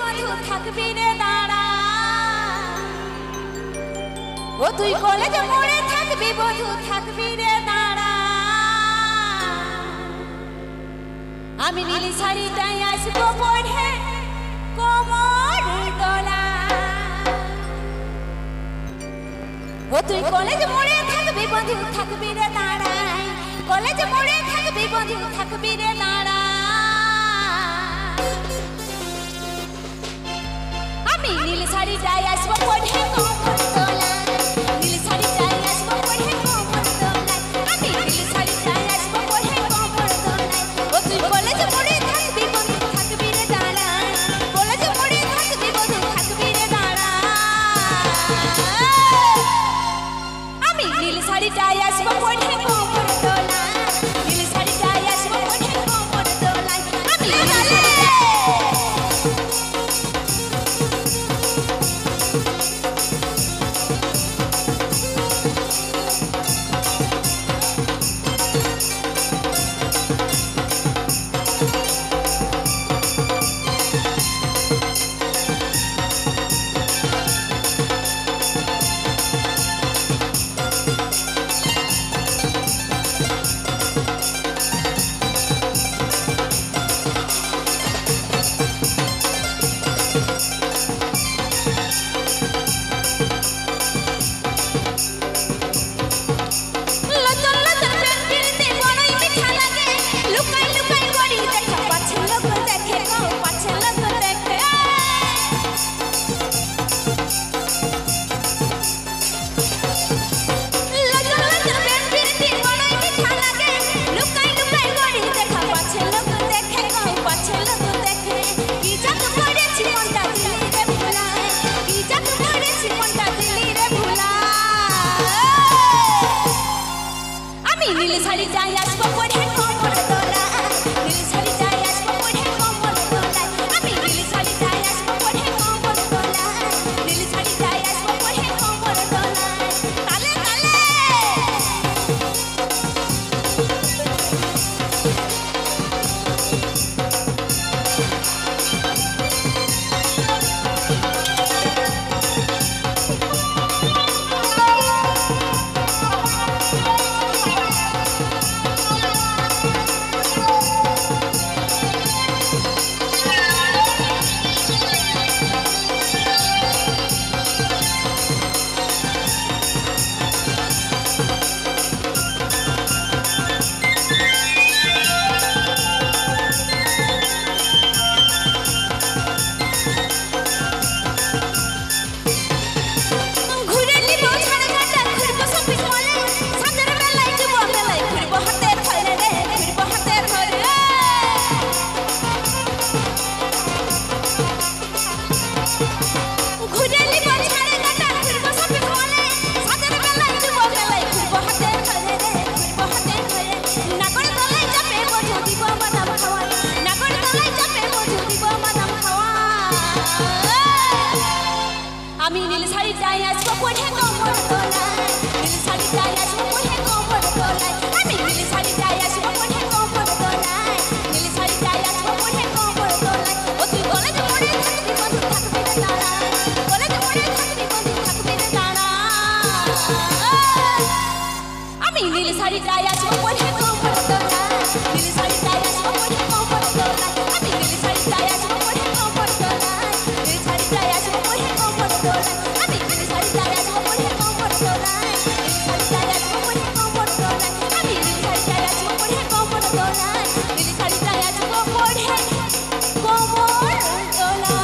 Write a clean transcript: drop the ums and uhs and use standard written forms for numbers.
বন্ধু থাকবি রে দাঁড়া ও তুই কলেজ মোড়ে থাকবি বন্ধু থাকবি রে দাঁড়া আমি নীলি শাড়িটাই আসবো পরে কোমর দোলা ও তুই কলেজ মোড়ে থাকবি বন্ধু থাকবি রে দাঁড়া কলেজ মোড়ে থাকবি বন্ধু থাকবি রে দাঁড়া আমি নীল শাড়ি যাই আসবো পরে কোমর দোলা নীল শাড়ি যাই আসবো পরে কোমর দোলা আমি নীল শাড়ি যাই আসবো পরে কোমর দোলা ও তুই কলেজ মোড়ে থাকবি বন্ধু থাকবি রে দাঁড়া কলেজ মোড়ে থাকবি বন্ধু থাকবি রে দাঁড়া আমি নীল শাড়ি যাই আসবো পরে কোমর দোলা নীল শাড়ি যাই আসবো পরে কোমর দোলা আমি নীল শাড়ি যাই আসবো পরে কোমর দোলা নীল শাড়ি যাই আসবো পরে কোমর দোলা আমি নীল শাড়ি যাই আসবো পরে কোমর দোলা নীল শাড়ি যাই আসবো পরে কোমর দোলা তালে তালে আমি নীল শাড়ি যাই আসবো পরে কোমর দোলা নীল শাড়ি যাই আসবো পরে কোমর দোলা আমি নীল শাড়ি যাই আসবো পরে কোমর দোলা নীল শাড়ি যাই আসবো পরে কোমর দোলা ও তুই কলেজ মোড়ে থাকবি বন্ধু থাকবি রে দাঁড়া কলেজ মোড়ে থাকবি বন্ধু থাকবি রে দাঁড়া আমি নীল শাড়ি যাই আসবো পরে কোমর দোলা নীল শাড়ি যাই আসবো পরে কোমর দোলা আমি নীল শাড়ি যাই আসবো পরে কোমর দোলা নীল শাড়ি যাই আসবো পরে কোমর দোলা আমি নীল শাড়ি যাই আসবো পরে কোমর দোলা নীল শাড়ি যাই আসবো পরে কোমর দোলা আমি নীল শাড়ি যাই আসবো পরে কোমর দোলা নীল শাড়ি যাই আসবো পরে কোমর দোলা